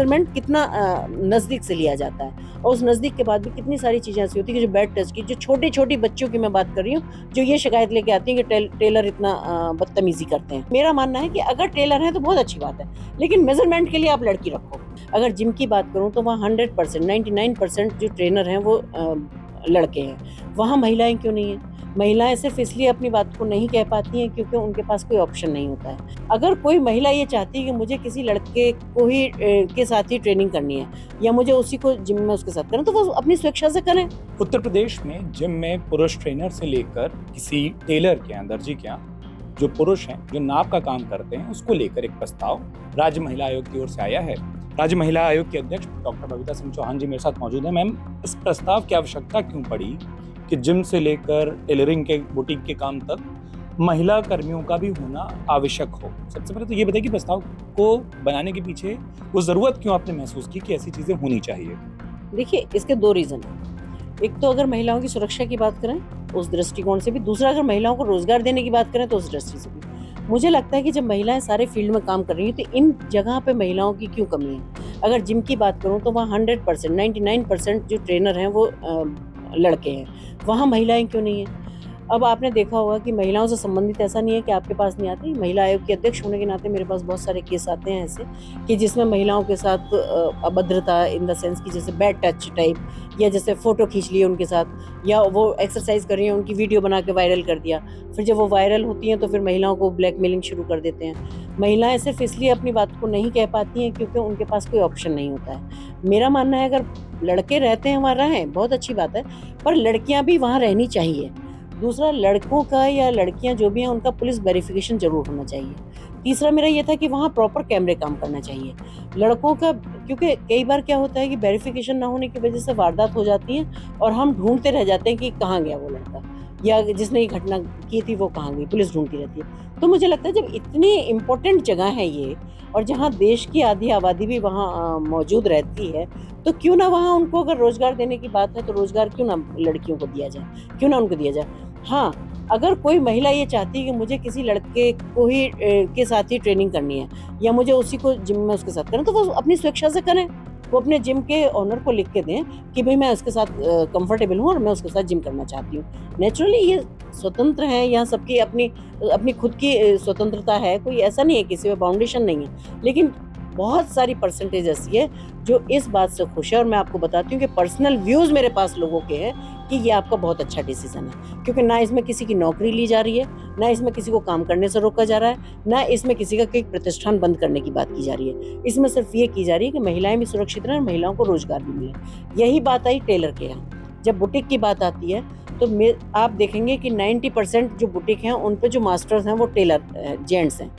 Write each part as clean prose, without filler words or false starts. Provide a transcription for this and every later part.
Measurement कितना नज़दीक से लिया जाता है और उस नज़दीक के बाद भी कितनी सारी चीज़ें ऐसी होती हैं कि जो बैड टच की, जो छोटी-छोटी बच्चियों की मैं बात कर रही हूँ, जो ये शिकायत लेके आती हैं कि टेलर इतना बदतमीज़ी करते हैं। मेरा मानना है कि अगर टेलर हैं तो बहुत अच्छी बात है, लेकिन मेज़रमेंट के लिए आप लड़की रखो। अगर जिम की बात करूँ तो वहाँ 100% 99% जो ट्रेनर हैं वो लड़के हैं। वहाँ महिलाएँ क्यों नहीं हैं? महिलाएँ सिर्फ़ इसलिए अपनी बात को नहीं कह पाती हैं क्योंकि उनके पास कोई ऑप्शन नहीं होता है। अगर कोई महिला ये चाहती है कि मुझे किसी लड़के को ही के साथ ही ट्रेनिंग करनी है या मुझे उसी को जिम में उसके साथ करना, तो वो अपनी स्वेच्छा से करें। उत्तर प्रदेश में जिम में पुरुष ट्रेनर से लेकर किसी टेलर के यहाँ, दर्जी के यहाँ, जो पुरुष हैं, जो नाप का काम करते हैं, उसको लेकर एक प्रस्ताव राज्य महिला आयोग की ओर से आया है। राज्य महिला आयोग की अध्यक्ष डॉक्टर बबीता सिंह चौहान जी मेरे साथ मौजूद हैं। मैम, इस प्रस्ताव की आवश्यकता क्यों पड़ी कि जिम से लेकर टेलरिंग के, बुटीक के काम तक महिला कर्मियों का भी होना आवश्यक हो? सबसे पहले तो ये बताइए कि प्रस्ताव को बनाने के पीछे वो जरूरत क्यों आपने महसूस की कि ऐसी चीजें होनी चाहिए? देखिए, इसके 2 रीज़न हैं। एक तो अगर महिलाओं की सुरक्षा की बात करें, उस दृष्टिकोण से भी, दूसरा अगर महिलाओं को रोज़गार देने की बात करें तो उस दृष्टि से भी। मुझे लगता है कि जब महिलाएँ सारे फ़ील्ड में काम कर रही हैं, तो इन जगह पे महिलाओं की क्यों कमी है? अगर जिम की बात करूँ तो वहाँ 100% 99% जो ट्रेनर हैं वो लड़के हैं। वहाँ महिलाएँ क्यों नहीं हैं? अब आपने देखा होगा कि महिलाओं से संबंधित ऐसा नहीं है कि आपके पास नहीं आती। महिला आयोग की अध्यक्ष होने के नाते मेरे पास बहुत सारे केस आते हैं ऐसे कि जिसमें महिलाओं के साथ अभद्रता इन द सेंस कि जैसे बैड टच टाइप, या जैसे फ़ोटो खींच लिए उनके साथ, या वो एक्सरसाइज कर रही हैं, उनकी वीडियो बना के वायरल कर दिया। फिर जब वो वायरल होती हैं तो फिर महिलाओं को ब्लैकमेलिंग शुरू कर देते हैं। महिलाएँ सिर्फ़ इसलिए अपनी बात को नहीं कह पाती हैं क्योंकि उनके पास कोई ऑप्शन नहीं होता है। मेरा मानना है अगर लड़के रहते हैं वहाँ रहें, बहुत अच्छी बात है, पर लड़कियाँ भी वहाँ रहनी चाहिए। दूसरा, लड़कों का या लड़कियां जो भी हैं उनका पुलिस वेरिफिकेशन जरूर होना चाहिए। तीसरा मेरा ये था कि वहाँ प्रॉपर कैमरे काम करना चाहिए लड़कों का, क्योंकि कई बार क्या होता है कि वेरिफिकेशन ना होने की वजह से वारदात हो जाती है और हम ढूंढते रह जाते हैं कि कहाँ गया वो लड़का, या जिसने ये घटना की थी वो कहाँ गई, पुलिस ढूंढती रहती है। तो मुझे लगता है जब इतनी इम्पोर्टेंट जगह है ये, और जहाँ देश की आधी आबादी भी वहाँ मौजूद रहती है, तो क्यों ना वहाँ उनको, अगर रोजगार देने की बात है तो रोजगार क्यों ना लड़कियों को दिया जाए, क्यों ना उनको दिया जाए। हाँ, अगर कोई महिला ये चाहती है कि मुझे किसी लड़के को ही के साथ ही ट्रेनिंग करनी है या मुझे उसी को जिम में उसके साथ करना, तो वो अपनी स्वेच्छा से करें। वो अपने जिम के ओनर को लिख के दें कि भई मैं उसके साथ कंफर्टेबल हूँ और मैं उसके साथ जिम करना चाहती हूँ। नेचुरली ये स्वतंत्र है, यहाँ सबकी अपनी अपनी खुद की स्वतंत्रता है, कोई ऐसा नहीं है, किसी में बाउंडेशन नहीं है। लेकिन बहुत सारी परसेंटेज ऐसी है जो इस बात से खुश है, और मैं आपको बताती हूँ कि पर्सनल व्यूज़ मेरे पास लोगों के हैं कि ये आपका बहुत अच्छा डिसीजन है, क्योंकि ना इसमें किसी की नौकरी ली जा रही है, ना इसमें किसी को काम करने से रोका जा रहा है, ना इसमें किसी का कोई प्रतिष्ठान बंद करने की बात की जा रही है। इसमें सिर्फ ये की जा रही है कि महिलाएं भी सुरक्षित रहें और महिलाओं को रोजगार भी मिले। यही बात आई टेलर के यहाँ। जब बुटीक की बात आती है तो आप देखेंगे कि 90% जो बुटीक हैं उन पे जो मास्टर्स हैं वो टेलर जेंट्स हैं।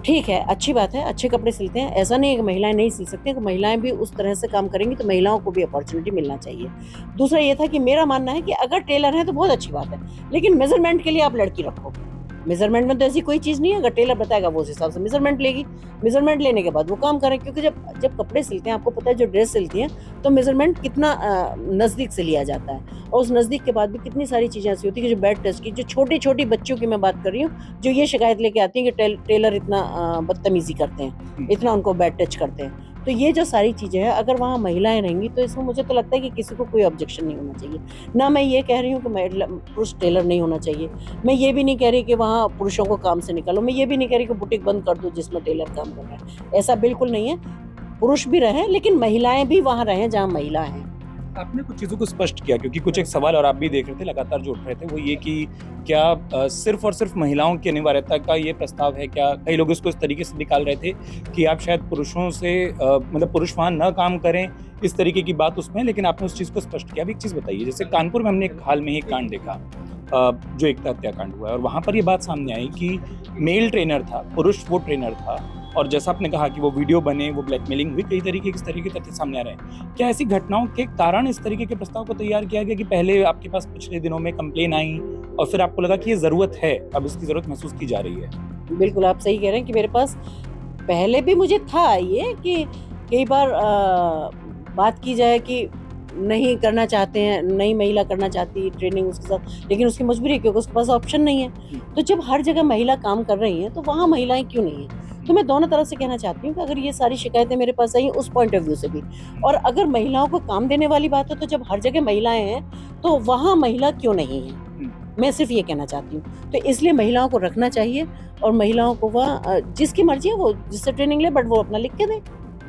ठीक है, अच्छी बात है, अच्छे कपड़े सिलते हैं, ऐसा नहीं है कि महिलाएँ नहीं सिल सकती हैं, कि महिलाएँ भी उस तरह से काम करेंगी तो महिलाओं को भी अपॉर्च्युनिटी मिलना चाहिए। दूसरा ये था कि मेरा मानना है कि अगर टेलर हैं तो बहुत अच्छी बात है, लेकिन मेज़रमेंट के लिए आप लड़की रखो। मेज़रमेंट में तो ऐसी कोई चीज़ नहीं है, अगर टेलर बताएगा वो उस हिसाब से मेज़रमेंट लेगी, मेज़रमेंट लेने के बाद वो काम करें, क्योंकि जब जब कपड़े सिलते हैं, आपको पता है जो ड्रेस सिलती हैं, तो मेज़रमेंट कितना नज़दीक से लिया जाता है और उस नज़दीक के बाद भी कितनी सारी चीज़ें ऐसी होती हैं कि जो बैड टच की, जो छोटी-छोटी बच्चियों की मैं बात कर रही हूँ, जो ये शिकायत लेके आती हैं कि टेलर इतना बदतमीज़ी करते हैं, इतना उनको बैड टच करते हैं। तो ये जो सारी चीज़ें हैं, अगर वहाँ महिलाएँ रहेंगी तो इसमें मुझे तो लगता है कि किसी को कोई ऑब्जेक्शन नहीं होना चाहिए। ना मैं ये कह रही हूँ कि पुरुष टेलर नहीं होना चाहिए। मैं ये भी नहीं कह रही कि वहाँ पुरुषों को काम से निकालो। मैं ये भी नहीं कह रही कि बुटीक बंद कर दो जिसमें टेलर काम कर रहा है। ऐसा बिल्कुल नहीं है। पुरुष भी रहें, लेकिन महिलाएँ भी वहाँ रहें जहाँ महिला हैं। आपने कुछ चीज़ों को स्पष्ट किया, क्योंकि कुछ एक सवाल और आप भी देख रहे थे लगातार जो उठ रहे थे, वो ये कि क्या सिर्फ और सिर्फ महिलाओं की अनिवार्यता का ये प्रस्ताव है क्या? कई लोग इसको इस तरीके से निकाल रहे थे कि आप शायद पुरुषों से मतलब पुरुष वहाँ न काम करें, इस तरीके की बात उसमें, लेकिन आपने उस चीज़ को स्पष्ट किया। अब एक चीज़ बताइए, जैसे कानपुर में हमने हाल में ही एक कांड देखा, जो एकता हत्याकांड हुआ है, और वहाँ पर ये बात सामने आई कि मेल ट्रेनर था, पुरुष वो ट्रेनर था, और जैसा आपने कहा कि वो वीडियो बने, वो ब्लैकमेलिंग हुई, कई तरीके के इस तरीके के तथ्य सामने आ रहे हैं। क्या ऐसी घटनाओं के कारण इस तरीके के प्रस्ताव को तैयार किया गया कि पहले आपके पास पिछले दिनों में कंप्लेन आई और फिर आपको लगा कि ये ज़रूरत है, अब इसकी ज़रूरत महसूस की जा रही है? बिल्कुल, आप सही कह रहे हैं कि मेरे पास पहले भी मुझे था ये कि कई बार बात की जाए कि नहीं करना चाहते हैं, नई महिला करना चाहती है ट्रेनिंग उसके साथ, लेकिन उसकी मजबूरी है क्योंकि उसके पास ऑप्शन नहीं है। तो जब हर जगह महिला काम कर रही हैं, तो वहाँ महिलाएँ क्यों नहीं हैं? तो मैं दोनों तरफ से कहना चाहती हूँ कि अगर ये सारी शिकायतें मेरे पास आई उस पॉइंट ऑफ व्यू से भी, और अगर महिलाओं को काम देने वाली बात है तो जब हर जगह महिलाएं हैं तो वहाँ महिला क्यों नहीं है, मैं सिर्फ ये कहना चाहती हूँ। तो इसलिए महिलाओं को रखना चाहिए और महिलाओं को वह जिसकी मर्जी है वो जिससे ट्रेनिंग ले, बट वो अपना लिख के दें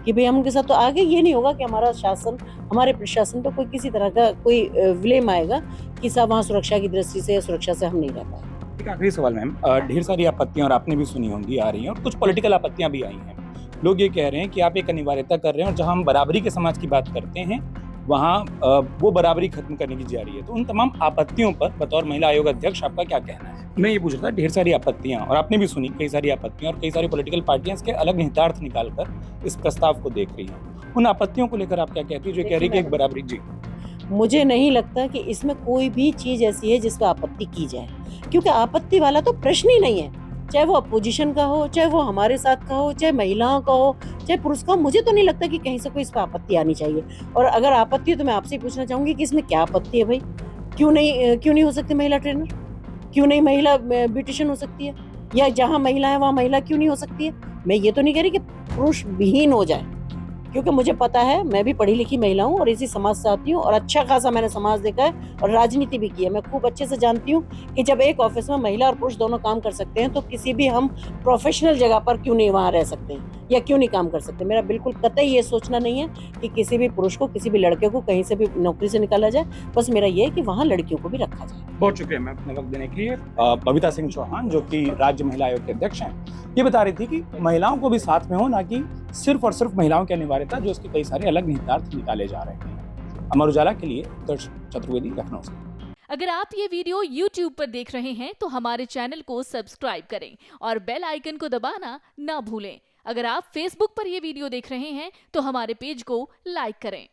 कि भाई हम उनके साथ, तो आगे ये नहीं होगा कि हमारा शासन, हमारे प्रशासन पर कोई किसी तरह का कोई विलेम आएगा कि साहब वहाँ सुरक्षा की दृष्टि से या सुरक्षा से हम नहीं रह पाए। एक आखिरी सवाल मैम, ढेर सारी आपत्तियां और आपने भी सुनी होंगी आ रही हैं और कुछ पॉलिटिकल आपत्तियां भी आई हैं। लोग ये कह रहे हैं कि आप एक अनिवार्यता कर रहे हैं और जहां हम बराबरी के समाज की बात करते हैं वहां वो बराबरी खत्म करने की जा रही है। तो उन तमाम आपत्तियों पर बतौर महिला आयोग अध्यक्ष आपका क्या कहना है? मैं ये पूछ रहा था, ढेर सारी आपत्तियां और आपने भी सुनी कई सारी आपत्तियां और कई सारी पॉलिटिकल पार्टियां इसके अलग निहितार्थ निकालकर इस प्रस्ताव को देख रही हैं। उन आपत्तियों को लेकर आप क्या कहती है जो कह रही है कि एक बराबरी? जी, मुझे नहीं लगता कि इसमें कोई भी चीज ऐसी है जिस पर आपत्ति की जाए, क्योंकि आपत्ति वाला तो प्रश्न ही नहीं है। चाहे वो अपोजिशन का हो, चाहे वो हमारे साथ का हो, चाहे महिलाओं का हो, चाहे पुरुष का हो, मुझे तो नहीं लगता कि कहीं से कोई इस पर आपत्ति आनी चाहिए। और अगर आपत्ति है तो मैं आपसे ही पूछना चाहूंगी कि इसमें क्या आपत्ति है भाई? क्यों नहीं हो सकती महिला ट्रेनर? क्यों नहीं महिला ब्यूटिशियन हो सकती है? या जहाँ महिला है वहाँ महिला क्यों नहीं हो सकती है? मैं ये तो नहीं कह रही कि पुरुष विहीन हो जाए, क्योंकि मुझे पता है, मैं भी पढ़ी लिखी महिला हूँ और इसी समाज से आती हूँ और अच्छा खासा मैंने समाज देखा है और राजनीति भी की है। मैं खूब अच्छे से जानती हूँ कि जब एक ऑफिस में महिला और पुरुष दोनों काम कर सकते हैं तो किसी भी हम प्रोफेशनल जगह पर क्यों नहीं वहाँ रह सकते हैं या क्यों नहीं काम कर सकते। मेरा बिल्कुल कतई ये सोचना नहीं है कि किसी भी पुरुष को, किसी भी लड़के को कहीं से भी नौकरी से निकाला जाए। बस मेरा ये है कि वहाँ लड़कियों को भी रखा जाए। बहुत शुक्रिया मैम अपने वक्त देने के लिए। बबीता सिंह चौहान जो कि राज्य महिला आयोग के अध्यक्ष हैं, ये बता रही थी कि महिलाओं को भी साथ में हो, ना कि सिर्फ और सिर्फ महिलाओं की अनिवार्यता, जो इसके कई सारे अलग निहितार्थ निकाले जा रहे हैं। अमर उजाला के लिए उत्कर्ष चतुर्वेदी, लखनऊ से। अगर आप ये वीडियो YouTube पर देख रहे हैं तो हमारे चैनल को सब्सक्राइब करें और बेल आइकन को दबाना ना भूलें। अगर आप Facebook पर ये वीडियो देख रहे हैं तो हमारे पेज को लाइक करें।